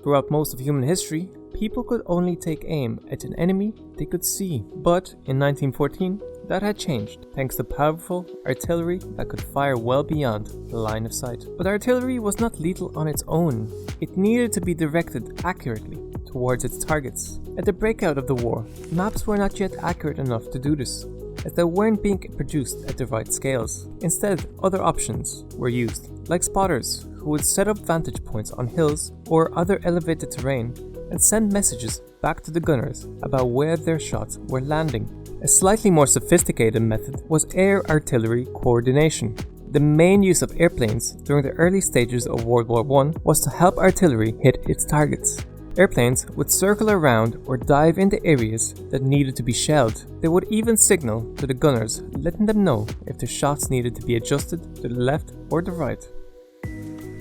Throughout most of human history, people could only take aim at an enemy they could see. But in 1914, that had changed, thanks to powerful artillery that could fire well beyond the line of sight. But artillery was not lethal on its own. It needed to be directed accurately towards its targets. At the breakout of the war, maps were not yet accurate enough to do this, as they weren't being produced at the right scales. Instead, other options were used, like spotters, who would set up vantage points on hills or other elevated terrain and send messages back to the gunners about where their shots were landing. A slightly more sophisticated method was air artillery coordination. The main use of airplanes during the early stages of World War I was to help artillery hit its targets. Airplanes would circle around or dive into areas that needed to be shelled. They would even signal to the gunners, letting them know if the shots needed to be adjusted to the left or the right.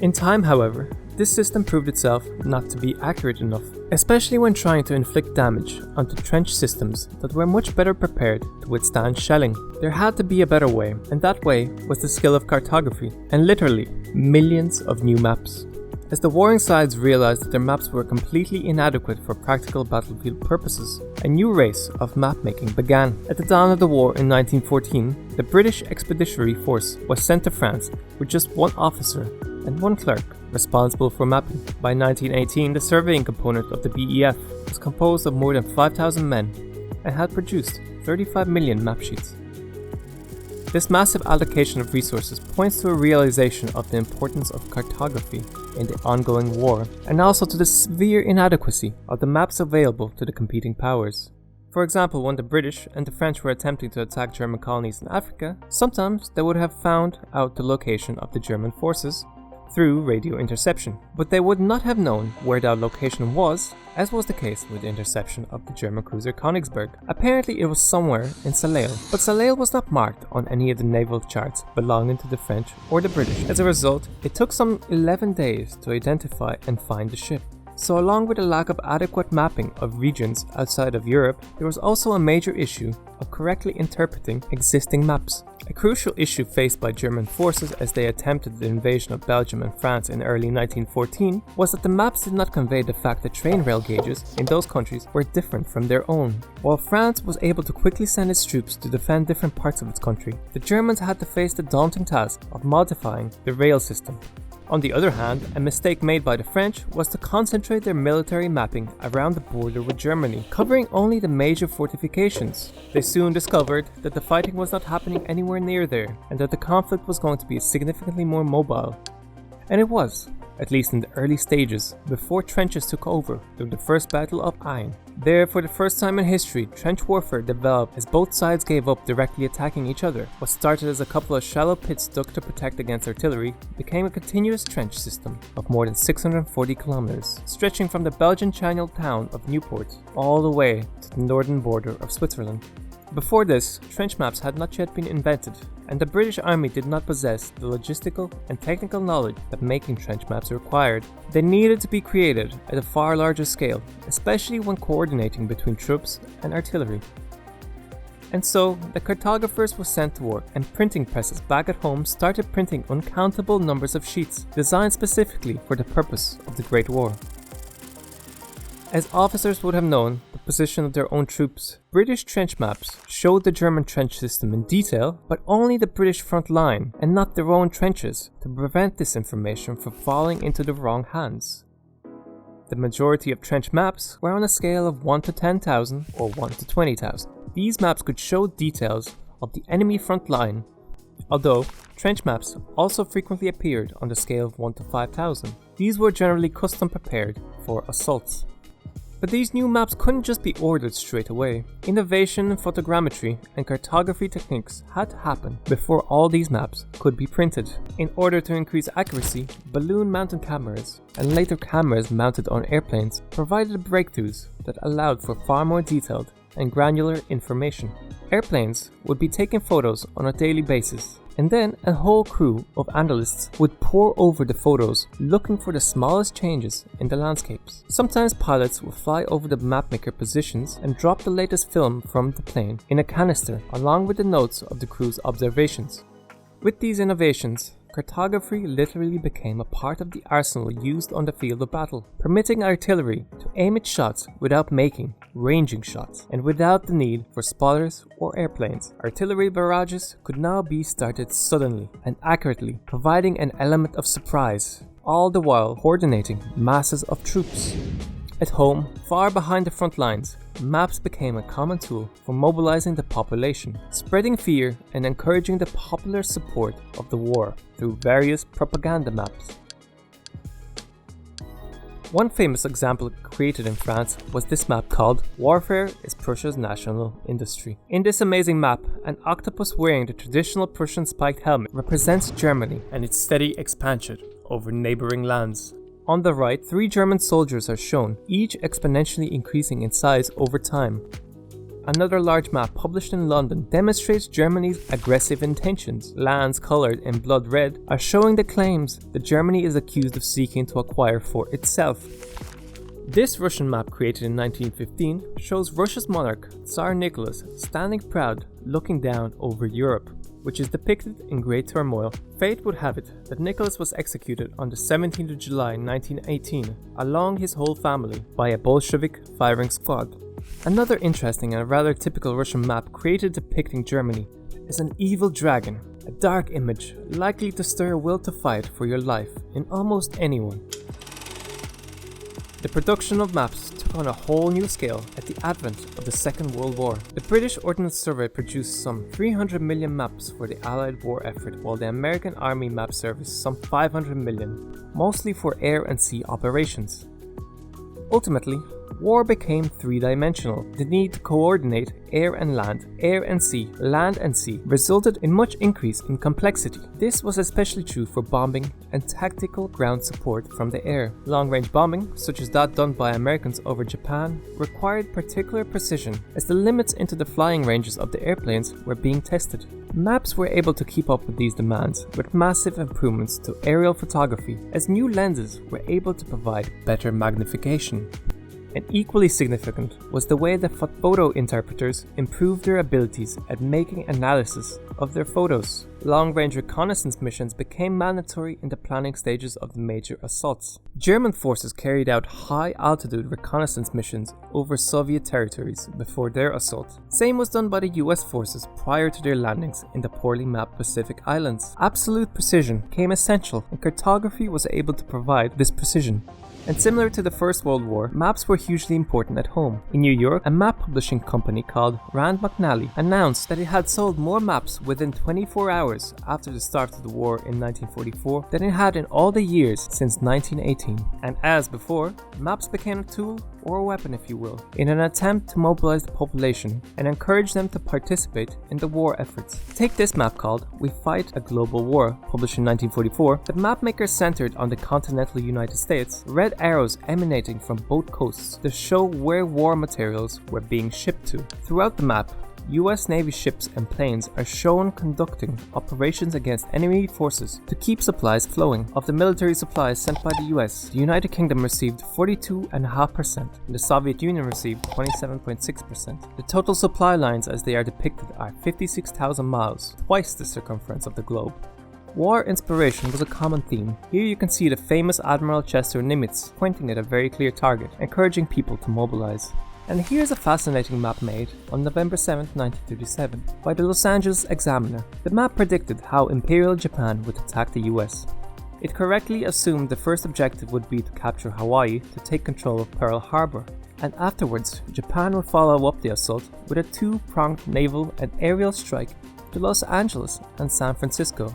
In time, however, this system proved itself not to be accurate enough, especially when trying to inflict damage onto trench systems that were much better prepared to withstand shelling. There had to be a better way, and that way was the skill of cartography, and literally millions of new maps. As the warring sides realized that their maps were completely inadequate for practical battlefield purposes, a new race of map-making began. At the dawn of the war in 1914, the British Expeditionary Force was sent to France with just one officer and one clerk responsible for mapping. By 1918, the surveying component of the BEF was composed of more than 5,000 men and had produced 35 million map sheets. This massive allocation of resources points to a realization of the importance of cartography in the ongoing war, and also to the severe inadequacy of the maps available to the competing powers. For example, when the British and the French were attempting to attack German colonies in Africa, sometimes they would have found out the location of the German forces through radio interception, but they would not have known where that location was, as was the case with the interception of the German cruiser Königsberg. Apparently it was somewhere in Saleo, but Saleo was not marked on any of the naval charts belonging to the French or the British. As a result, it took some 11 days to identify and find the ship. So along with the lack of adequate mapping of regions outside of Europe, there was also a major issue of correctly interpreting existing maps. A crucial issue faced by German forces as they attempted the invasion of Belgium and France in early 1914 was that the maps did not convey the fact that train rail gauges in those countries were different from their own. While France was able to quickly send its troops to defend different parts of its country, the Germans had to face the daunting task of modifying the rail system. On the other hand, a mistake made by the French was to concentrate their military mapping around the border with Germany, covering only the major fortifications. They soon discovered that the fighting was not happening anywhere near there, and that the conflict was going to be significantly more mobile. And it was, at least in the early stages, before trenches took over during the First Battle of Aisne. There, for the first time in history, trench warfare developed as both sides gave up directly attacking each other. What started as a couple of shallow pits dug to protect against artillery became a continuous trench system of more than 640 kilometers, stretching from the Belgian Channel town of Newport all the way to the northern border of Switzerland. Before this, trench maps had not yet been invented, and the British Army did not possess the logistical and technical knowledge that making trench maps required. They needed to be created at a far larger scale, especially when coordinating between troops and artillery. And so, the cartographers were sent to work, and printing presses back at home started printing uncountable numbers of sheets, designed specifically for the purpose of the Great War. As officers would have known the position of their own troops, British trench maps showed the German trench system in detail, but only the British front line and not their own trenches, to prevent this information from falling into the wrong hands. The majority of trench maps were on a scale of 1 to 10,000 or 1 to 20,000. These maps could show details of the enemy front line, although trench maps also frequently appeared on the scale of 1 to 5,000. These were generally custom prepared for assaults. But these new maps couldn't just be ordered straight away. Innovation in photogrammetry and cartography techniques had to happen before all these maps could be printed. In order to increase accuracy, balloon-mounted cameras and later cameras mounted on airplanes provided breakthroughs that allowed for far more detailed and granular information. Airplanes would be taking photos on a daily basis, and then a whole crew of analysts would pore over the photos looking for the smallest changes in the landscapes. Sometimes pilots would fly over the mapmaker positions and drop the latest film from the plane in a canister along with the notes of the crew's observations. With these innovations, cartography literally became a part of the arsenal used on the field of battle, permitting artillery to aim its shots without making ranging shots, and without the need for spotters or airplanes. Artillery barrages could now be started suddenly and accurately, providing an element of surprise, all the while coordinating masses of troops. At home, far behind the front lines, maps became a common tool for mobilizing the population, spreading fear and encouraging the popular support of the war through various propaganda maps. One famous example created in France was this map called "Warfare is Prussia's National Industry." In this amazing map, an octopus wearing the traditional Prussian spiked helmet represents Germany and its steady expansion over neighboring lands. On the right, 3 German soldiers are shown, each exponentially increasing in size over time. Another large map published in London demonstrates Germany's aggressive intentions. Lands colored in blood red are showing the claims that Germany is accused of seeking to acquire for itself. This Russian map, created in 1915, shows Russia's monarch, Tsar Nicholas, standing proud, looking down over Europe, which is depicted in great turmoil. Fate would have it that Nicholas was executed on the 17th of July 1918, along his whole family, by a Bolshevik firing squad. Another interesting and rather typical Russian map created depicting Germany is an evil dragon, a dark image likely to stir a will to fight for your life in almost anyone. The production of maps took on a whole new scale at the advent of the Second World War. The British Ordnance Survey produced some 300 million maps for the Allied war effort, while the American Army Map Service some 500 million, mostly for air and sea operations. Ultimately, war became three-dimensional. The need to coordinate air and sea, land and sea, resulted in much increase in complexity. This was especially true for bombing and tactical ground support from the air. Long-range bombing, such as that done by Americans over Japan, required particular precision as the limits into the flying ranges of the airplanes were being tested. Maps were able to keep up with these demands with massive improvements to aerial photography, as new lenses were able to provide better magnification. And equally significant was the way that photo interpreters improved their abilities at making analysis of their photos. Long-range reconnaissance missions became mandatory in the planning stages of the major assaults. German forces carried out high-altitude reconnaissance missions over Soviet territories before their assault. Same was done by the US forces prior to their landings in the poorly mapped Pacific Islands. Absolute precision became essential, and cartography was able to provide this precision. And similar to the First World War, maps were hugely important at home. In New York, a map publishing company called Rand McNally announced that it had sold more maps within 24 hours after the start of the war in 1944 than it had in all the years since 1918. And as before, maps became a tool, or a weapon if you will, in an attempt to mobilize the population and encourage them to participate in the war efforts. Take this map called We Fight a Global War, published in 1944. The mapmaker centered on the continental United States, red arrows emanating from both coasts to show where war materials were being shipped to. Throughout the map, US Navy ships and planes are shown conducting operations against enemy forces to keep supplies flowing. Of the military supplies sent by the US, the United Kingdom received 42.5%, and the Soviet Union received 27.6%. The total supply lines as they are depicted are 56,000 miles, twice the circumference of the globe. War inspiration was a common theme. Here you can see the famous Admiral Chester Nimitz pointing at a very clear target, encouraging people to mobilize. And here's a fascinating map made on November 7, 1937 by the Los Angeles Examiner. The map predicted how Imperial Japan would attack the US. It correctly assumed the first objective would be to capture Hawaii to take control of Pearl Harbor, and afterwards Japan would follow up the assault with a two-pronged naval and aerial strike to Los Angeles and San Francisco.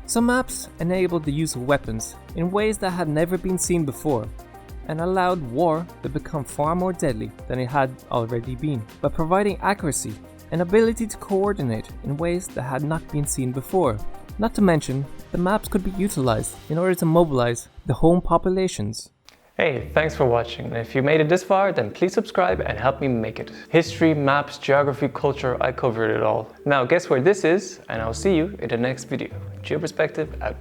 Some maps enabled the use of weapons in ways that had never been seen before, and allowed war to become far more deadly than it had already been, by providing accuracy and ability to coordinate in ways that had not been seen before. Not to mention, the maps could be utilized in order to mobilize the home populations. Hey, thanks for watching, and if you made it this far, then please subscribe and help me make it. History, maps, geography, culture, I covered it all. Now guess where this is, and I'll see you in the next video. Geoperspective out.